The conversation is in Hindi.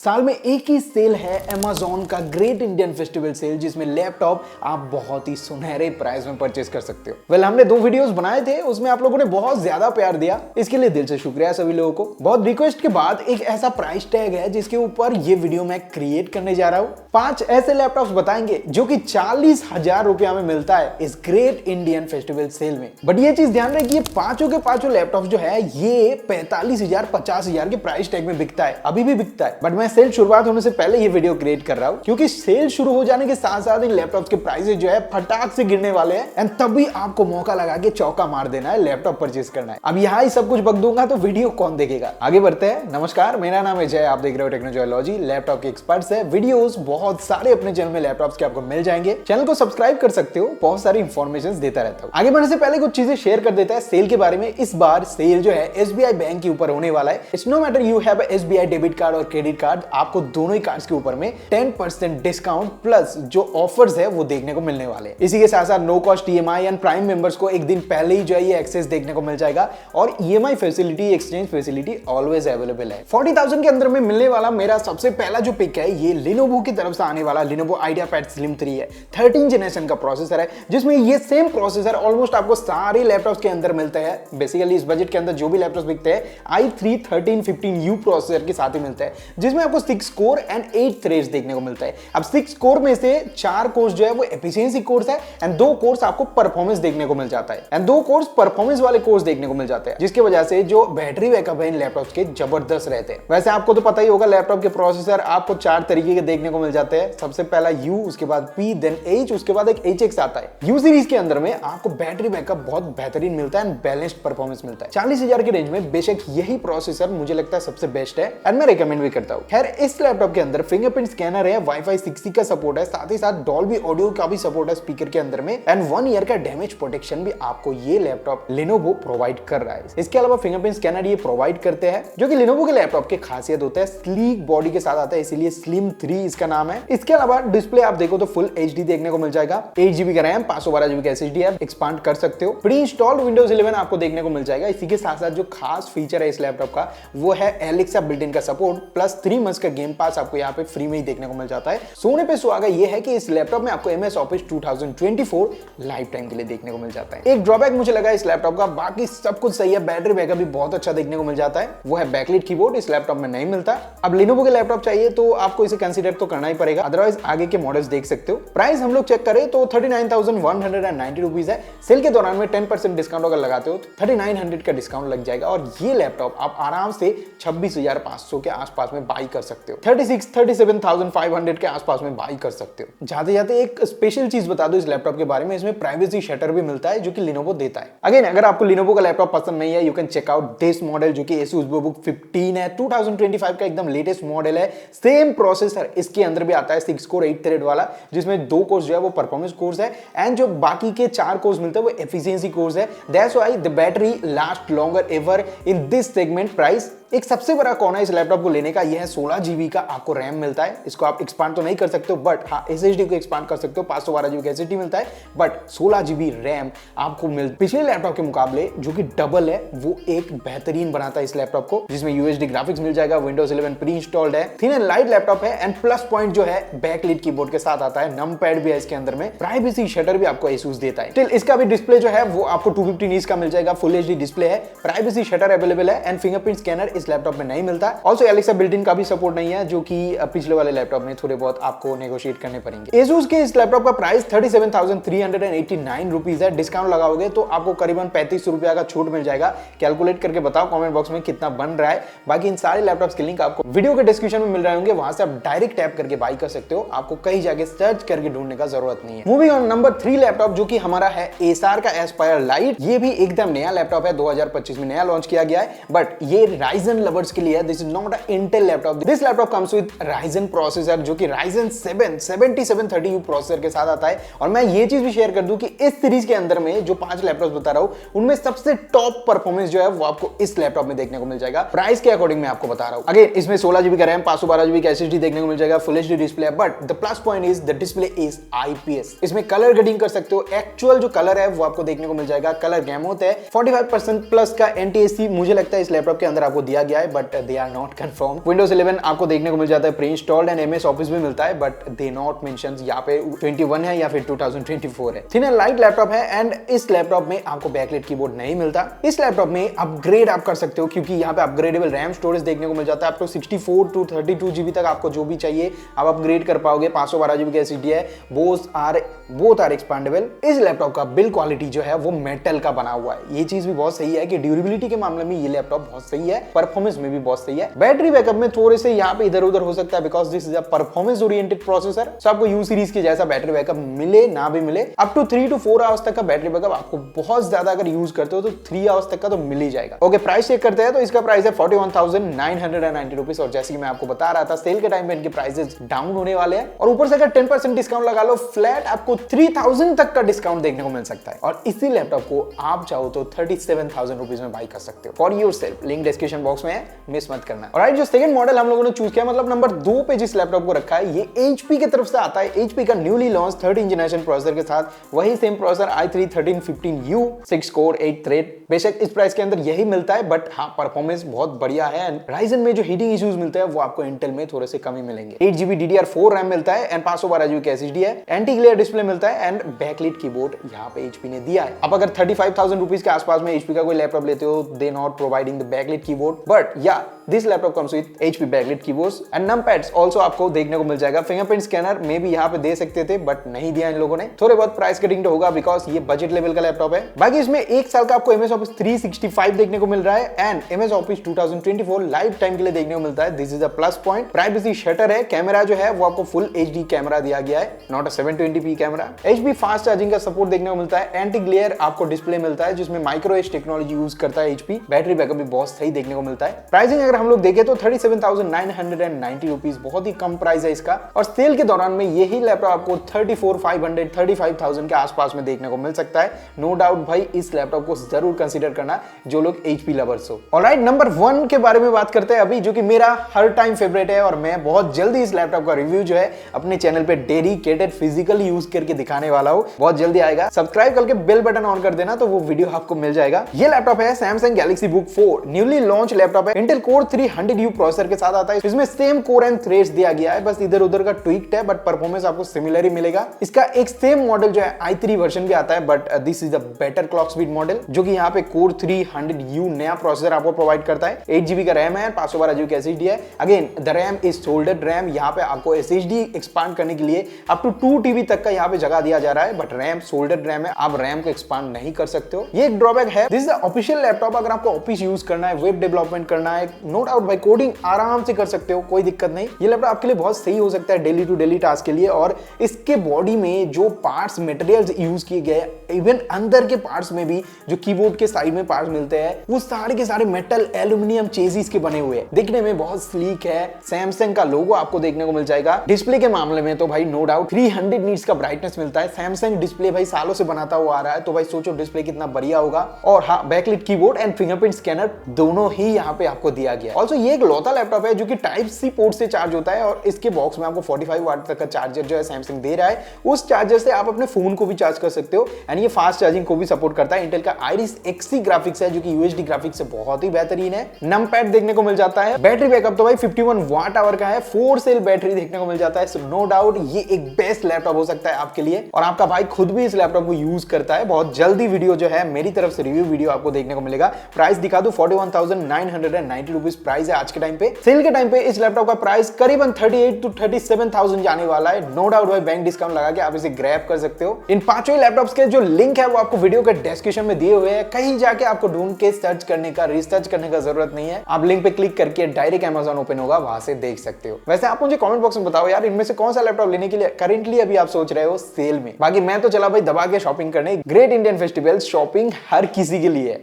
साल में एक ही सेल है Amazon का ग्रेट इंडियन फेस्टिवल सेल, जिसमें लैपटॉप आप बहुत ही सुनहरे प्राइस में परचेस कर सकते हो। हमने 2 वीडियोस बनाए थे, उसमें आप लोगों ने बहुत ज्यादा प्यार दिया, इसके लिए दिल से शुक्रिया सभी लोगों को। बहुत रिक्वेस्ट के बाद एक ऐसा प्राइस टैग है जिसके ऊपर ये वीडियो मैं क्रिएट करने जा रहा हूँ। 5 ऐसे लैपटॉप्स बताएंगे जो कि 40,000 रुपया में मिलता है इस ग्रेट इंडियन फेस्टिवल सेल में। बट ये चीज ध्यान रहे कि ये पांचों के पांचों लैपटॉप जो है ये 45,000 50,000 के प्राइस टैग में बिकता है, अभी भी बिकता है। बट मैं सेल शुरुआत होने से पहले ये वीडियो क्रिएट कर रहा हूं क्योंकि सेल शुरू हो जाने के साथ साथ इन लैपटॉप्स के प्राइसेस जो है फटाक से गिरने वाले हैं एंड तभी आपको मौका लगा के चौका मार देना है, लैपटॉप परचेज करना है। अब यहाँ ही सब कुछ बक दूंगा तो वीडियो कौन देखेगा। आगे बढ़ते हैं। नमस्कार, मेरा नाम है जय, आप देख रहे हो टेक्नोलॉजी, लैपटॉप के एक्सपर्ट्स है। वीडियोस बहुत सारे अपने चैनल में लैपटॉप्स के आपको मिल जाएंगे। चैनल को सब्सक्राइब कर सकते हो, बहुत सारी इंफॉर्मेशन देता रहता हूँ। आगे बढ़ने से पहले कुछ चीजें शेयर कर देता है सेल के बारे में। इस बार सेल जो है SBI बैंक के ऊपर होने वाला है। It's no matter you have SBI debit card और क्रेडिट कार्ड, आपको दोनों ही कार्ड्स के ऊपर में 10% डिस्काउंट प्लस जो ऑफर्स है वो देखने को मिलने वाले हैं। इसी के साथ साथ no cost EMI and prime members को एक दिन पहले ही जो है ये एक्सेस देखने को मिल जाएगा और EMI facility, exchange facility always available है। 40,000 के अंदर में मिलने वाला मेरा सबसे पहला जो पिक है ये Lenovo की तरफ से आने वाला Lenovo IdeaPad Slim 3 है। 13 जनरेशन का प्रोसेसर है जिसमें ये सेम प्रोसेसर ऑलमोस्ट आपको सारे लैपटॉप्स के अंदर मिलता है। बेसिकली इस बजट के अंदर जो भी लैपटॉप्स बिकते हैं i3 1315U प्रोसेसर के साथ ही मिलता है, जिसमें आपको 6 कोर एंड 8 थ्रेड्स देखने को मिलता है। अब 6 कोर में से 4 कोर्स जो है वो एफिशिएंसी कोर्स है एंड 2 कोर्स आपको परफॉर्मेंस देखने को मिल जाता है एंड 2 कोर्स परफॉर्मेंस वाले कोर्स देखने को मिल जाते हैं, जिसकी वजह से जो बैटरी बैकअप है इन लैपटॉप्स के जबरदस्त रहते हैं। वैसे आपको तो पता ही होगा लैपटॉप के प्रोसेसर आपको 4 तरीके के देखने को मिल जाते हैं। सबसे पहला U, उसके बाद P, देन H, उसके बाद एक HX आता है। U सीरीज के अंदर में आपको बैटरी बैकअप बहुत बेहतरीन मिलता है एंड बैलेंस्ड परफॉर्मेंस मिलता है। 40,000 के रेंज में बेशक यही प्रोसेसर मुझे लगता है सबसे बेस्ट है एंड मैं रिकमेंड भी करता हूं। खैर इस लैपटॉप के अंदर फिंगरप्रिंट स्कैनर है, Wi-Fi 6E का सपोर्ट है, साथ ही साथ डॉल्बी ऑडियो का भी सपोर्ट है स्पीकर के अंदर में एंड 1 ईयर का डैमेज प्रोटेक्शन भी आपको ये लैपटॉप Lenovo प्रोवाइड कर रहा है। इसके अलावा फिंगरप्रिंट स्कैनर ये प्रोवाइड करते हैं, जो कि Lenovo के लैपटॉप की खासियत होता है। स्लीक बॉडी के साथ आता है, इसीलिए Slim 3 इसका नाम है। इसके अलावा डिस्प्ले आप देखो तो फुल HD देखने को मिल जाएगा। 8GB का रैम, 512GB का SSD है, एक्सपांड कर सकते हो। प्री इंस्टॉल्ड Windows 11 आपको देखने को मिल जाएगा। इसी के साथ साथ जो खास फीचर है इस लैपटॉप का वो है Alexa बिल्ट इन का सपोर्ट प्लस 3 मंथ्स का गेम पास आपको यहाँ पे फ्री में ही देखने को मिल जाता है। सोने पे सुहागा ये है कि इस लैपटॉप में आपको MS Office 2024 लाइफ टाइम के लिए देखने को मिल जाता है। एक ड्रॉबैक मुझे लगा इस लैपटॉप का, बाकी सब कुछ सही है, बैटरी बैकअप भी बहुत अच्छा देखने को मिल जाता है, वो है बैकलिट कीबोर्ड। इस लैपटॉप में नहीं मिलता। अब Lenovo के लैपटॉप चाहिए तो आपको इसे कंसीडर तो करना ही पड़ेगा, अदरवाइज आगे के मॉडल्स देख सकते हो। प्राइस हम लोग चेक करें तो 39,190 रुपीज है। सेल के दौरान में 10% डिस्काउंट अगर लगाते हो तो 3900 का डिस्काउंट लग जाएगा और ये लैपटॉप आप आराम से 26,500 के आसपास में बाई कर सकते हो। 37,500 के आसपास में बाई कर सकते हो। जाते जाते एक स्पेशल चीज बता दो इस लैपटॉप के बारे में, इसमें प्राइवेसी शटर भी मिलता है जो कि Lenovo देता है। अगेन अगर आपको Lenovo का लैपटॉप पसंद नहीं है, you can check out this model जो कि Asus VivoBook 15 है। 2025 का एकदम लेटेस्ट मॉडल है। सेम प्रोसेसर इसके अंदर भी आता है, 6 कोर 8 थ्रेड वाला, जिसमें 2 कोर्स जो है वो परफॉर्मेंस कोर्स है एंड जो बाकी के 4 कोर्स मिलते हैं वो एफिशिएंसी कोर्स है। That's why the battery last longer ever in this segment price. एक सबसे बड़ा कौन है इस लैपटॉप को लेने का, यह है 16GB का आपको रैम मिलता है। इसको आप एक्सपांड तो नहीं कर सकते हो, बट हाँ SSD को एक्सपांड कर सकते हो। 512GB का SSD मिलता है बट 16GB रैम आपको मिलता है। पिछले लैपटॉप के मुकाबले जो कि डबल है, वो एक बेहतरीन बनाता है इस लैपटॉप को, जिसमें UHD ग्राफिक्स मिल जाएगा। Windows 11 प्री इंस्टॉल्ड है। थिन एंड लाइट लैपटॉप है एंड प्लस पॉइंट जो है बैकलिट कीबोर्ड के साथ आता है। नम पैड भी है इसके अंदर में। प्राइवेसी शटर भी आपको Asus देता है। टिल इसका भी डिस्प्ले जो है वो आपको 250 नीट्स का मिल जाएगा। फुल HD डिस्प्ले है, प्राइवेसी शटर अवेलेबल है एंड फिंगरप्रिंट स्कैनर इस लैपटॉप में नहीं मिलता। ऑल्सो Alexa बिल्ट इन का भी सपोर्ट नहीं है, जो कि पिछले वाले लैपटॉप में थोड़े बहुत आपको नेगोशिएट करने पड़ेंगे। Asus के इस लैपटॉप का प्राइस 37,389 रुपीज है। डिस्काउंट लगाओगे तो आपको करीबन 35 रुपया का छूट मिल जाएगा। कैलकुलेट करके बताओ कमेंट बॉक्स में कितना बन रहा है। बाकी इन सारे लैपटॉप्स के लिंक आपको वीडियो के डिस्क्रिप्शन में मिल रहे होंगे, वहां से आप डायरेक्ट टैप करके बाई कर सकते हो। आपको कहीं जाके सर्च करके ढूंढने का जरूरत नहीं है। मूविंग ऑन नंबर 3 लैपटॉप जो कि हमारा है Acer का Aspire Lite। ये भी एकदम नया लैपटॉप है, 2025 में नया लॉन्च किया गया है, बट ये Ryzen लवर्स के लिए है। This is not a Intel laptop. This laptop comes with Ryzen processor जो कि Ryzen 7 7730U प्रोसेसर के साथ आता है। और मैं ये चीज भी शेयर कर दूं कि इस सीरीज के अंदर में जो 5 लैपटॉप बता रहा हूं उनमें सबसे टॉप परफॉर्मेंस जो है वो आपको इस लैपटॉप में देखने को मिल जाएगा। प्राइस के अकॉर्डिंग मैं आपको बता रहा हूं। अगेन इसमें 16GB का रैम, 512GB का SSD देखने को मिल जाएगा। फुल HD डिस्प्ले है, but the plus point is the display is IPS। इसमें कलर ग्रेडिंग कर सकते हो। एक्चुअल जो कलर है वो आपको देखने को मिल जाएगा। कलर गैमोथ है। 45% प्लस का NTSC मुझे लगता है इस लैपटॉप के अंदर आपको दिया दिया गया है but they are not confirm. Windows 11 आपको देखने को मिल जाता है pre installed and MS Office भी मिलता है बट दे नॉट मेंशन यहाँ पे 21 है या फिर 2024 है। थिन एंड लाइट लैपटॉप है एंड इस लैपटॉप में आपको बैकलाइट कीबोर्ड नहीं मिलता। इस लैपटॉप में अपग्रेड आप कर सकते हो क्योंकि यहाँ पे अपग्रेडेबल रैम स्टोरेज देखने को मिल जाता है। आपको 64 to 32 GB तक आपको जो भी चाहिए आप अपग्रेड कर पाओगे। 512 GB का SSD है, बोथ आर एक्सपांडेबल। इस लैपटॉप का बिल्ड क्वालिटी जो है वो मेटल का बना हुआ है। ये चीज भी बहुत सही है कि ड्यूरेबिलिटी के मामले में ये लैपटॉप बहुत सही है, परफॉर्मेंस में भी बहुत सही है। बैटरी बैकअप में थोड़े से यहाँ पे इधर उधर हो सकता है because this is a performance oriented processor. So आपको यू सीरीज के जैसा बैटरी बैकअप मिले ना भी मिले, अप टू 3 to 4 आवर्स तक का बैटरी बैकअप आपको बहुत ज्यादा अगर यूज करते हो तो 3 आवर्स तक का तो मिल ही जाएगा। ओके, प्राइस चेक करते हैं तो इसका प्राइस है 41,990 रुपीज और जैसे कि मैं आपको बता रहा था सेल के टाइम पे इनके प्राइसेस डाउन होने वाले हैं और ऊपर से अगर 10% डिस्काउंट लगा लो फ्लैट आपको 3,000 तक का डिस्काउंट देखने को मिल सकता है और इसी लैपटॉप को आप चाहो तो 37,000 रुपीज में बाई कर सकते हो for your self. Link description box में है, मिस मत करना। और जो सेकंड मॉडल हम लोगों ने चूज किया मतलब नंबर 2 पे जिस लैपटॉप को रखा है ये HP की तरफ से आता है। HP का newly launch 13th generation processor के साथ वही same processor i3 1315U 6 core 8 thread. बेशक इस प्राइस के अंदर यही मिलता है बट हाँ परफॉर्मेंस बहुत बढ़िया है। राइजन में जो हीटिंग इश्यूज मिलते हैं वो आपको इंटेल में थोड़े से कम ही मिलेंगे। 8GB DDR4 रैम मिलता है एंड 512GB का SSD है। एंटी ग्लेयर डिस्प्ले मिलता है एंड बैकलाइट कीबोर्ड यहाँ पे HP ने दिया है। अब अगर 35,000 रुपीज के आसपास में HP का कोई लैपटॉप लेते हो they not providing the backlight keyboard but या this laptop comes with HP backlight keyboards and numpads also आपको देखने को मिल जाएगा। फिंगरप्रिंट स्कैनर में भी यहाँ पे दे सकते थे बट नहीं दिया इन लोगों ने। थोड़े बहुत प्राइस कटिंग तो होगा बिकॉज ये बजट लेवल का लैपटॉप है। बाकी इसमें 1 साल का आपको MS Office 365 देखने को मिल रहा है and MS Office 2024 life time के लिए देखने को मिलता है। This is a plus point. Privacy shutter है, कैमरा जो है वो आपको फुल HD कैमरा दिया गया है, not a 720p camera. HP fast charging का सपोर्ट देखने को मिलता है। एंटी ग्लेयर आपको डिस्प्ले मिलता है जिसमें माइक्रो एज टेक्नोलॉजी यूज करता है HP। बैटरी बैकअप भी बहुत सही देखने को मिलता है। प्राइसिंग अगर हम लोग देखें तो 37,990 रुपीज बहुत ही कम प्राइस है इसका और सेल के दौरान में यही लैपटॉप आपको 34,500 35,000 के आसपास में देखने को मिल सकता है। नो डाउट भाई इस लैपटॉप को जरूर कंसीडर करना जो लोग HP लवर्स हो। ऑलराइट, नंबर 1 के बारे में बात करते हैं अभी जो कि मेरा हर टाइम फेवरेट है और मैं बहुत जल्दी इस लैपटॉप का रिव्यू जो है अपने चैनल पे डेडिकेटेड फिजिकल यूज करके दिखाने वाला हूं। बहुत जल्दी आएगा, सब्सक्राइब करके बेल बटन ऑन कर देना तो वो वीडियो आपको मिल जाएगा। ये लैपटॉप है Samsung Galaxy Book 4 newly launch laptop है। Intel Core 300U प्रोसेसर के साथ आता है। इसमें सेम कोर एंड थ्रेड्स दिया गया है, बस इधर उधर का ट्विक्ड है बट परफॉर्मेंस आपको सिमिलर ही मिलेगा। इसका एक सेम मॉडल जो है i3 वर्जन भी आता है but this is a better clock speed model जो कि यहाँ पे Core 300U नया प्रोसेसर आपको प्रोवाइड करता है। 8GB का रैम है, 512GB का SSD है। Again the RAM is soldered RAM. यहाँ पे आपको SSD एक्सपांड करने के लिए अप टू 2 TB तक का यहाँ पे जगह दिया जा रहा है बट रैम सोल्डर्ड रैम है, आप रैम को एक्सपांड नहीं कर सकते हो। ये एक ड्रॉबैक है। This is the official laptop. अगर आपको ऑफिस यूज करना है, वेब डेवलपमेंट करना है, नो डाउट भाई कोडिंग आराम से कर सकते हो, कोई दिक्कत नहीं। ये लैपटॉप आपके लिए बहुत सही हो सकता है डेली टू डेली टास्क के लिए। और इसके बॉडी में जो पार्ट्स मटेरियल्स यूज किए गए, इवन अंदर के पार्ट्स में भी जो कीबोर्ड के साइड में पार्ट्स मिलते हैं वो सारे के सारे मेटल एल्यूमिनियम चेसिस के बने हुए हैं। दिखने में बहुत स्लीक है। सैमसंग का लोगो आपको देखने को मिल जाएगा। डिस्प्ले के मामले में तो भाई नो डाउट 300 नीट्स का ब्राइटनेस मिलता है। सैमसंग डिस्प्ले भाई सालों से बनाता हुआ आ रहा है तो भाई सोचो डिस्प्ले कितना बढ़िया होगा। और हाँ, backlight keyboard and fingerprint scanner दोनों ही यहाँ पे आपको दिया गया है। ऑल्सो ये एक लौता लैपटॉप है जो कि Type-C पोर्ट से चार्ज होता है और इसके बॉक्स में आपको 45 वाट तक का चार्जर जो है सैमसंग दे रहा है। उस चार्जर से आप अपने फोन को भी चार्ज कर सकते हो एंड ये फास्ट चार्जिंग को भी सपोर्ट करता है। इंटेल का Iris Xe ग्राफिक्स है जो कि UHD ग्राफिक्स से बहुत ही बेहतरीन है। नमपैड देखने को मिल जाता है। बैटरी बैकअप तो भाई 51 वाट आवर का है। 4 सेल बैटरी देखने को मिल जाता है। सो नो डाउट ये एक बेस्ट लैपटॉप हो सकता है आपके लिए और आपका भाई खुद भी इस लैपटॉप को यूज करता है। बहुत जल्दी वीडियो जो है मेरी तरफ से रिव्यू वीडियो आपको देखने को मिलेगा। प्राइस दिखा दूं 41,990 रुपीज प्राइस है आज के टाइम पे। सेल के टाइम पे इस लैपटॉप का प्राइस करीबन 38 to 37,000 जाने वाला है। नो डाउट भाई बैंक डिस्काउंट लगा के आप इसे ग्रैब कर सकते हो। इन पांचों लैपटॉप्स के जो लिंक है वो आपको वीडियो के डिस्क्रिप्शन में दिए हुए हैं। कहीं जाके आपको ढूंढ के सर्च करने का, रिसर्च करने का जरूरत नहीं है। आप लिंक पे क्लिक करके डायरेक्ट Amazon ओपन होगा, वहां से देख सकते हो। वैसे आप मुझे कमेंट बॉक्स में बताओ यार इनमें से कौन सा लैपटॉप लेने के लिए करेंटली अभी आप सोच रहे हो सेल में। बाकी मैं तो चला भाई दबा के शॉपिंग करने। ग्रेट इंडियन फेस्टिवल शॉपिंग हर किसी के लिए है।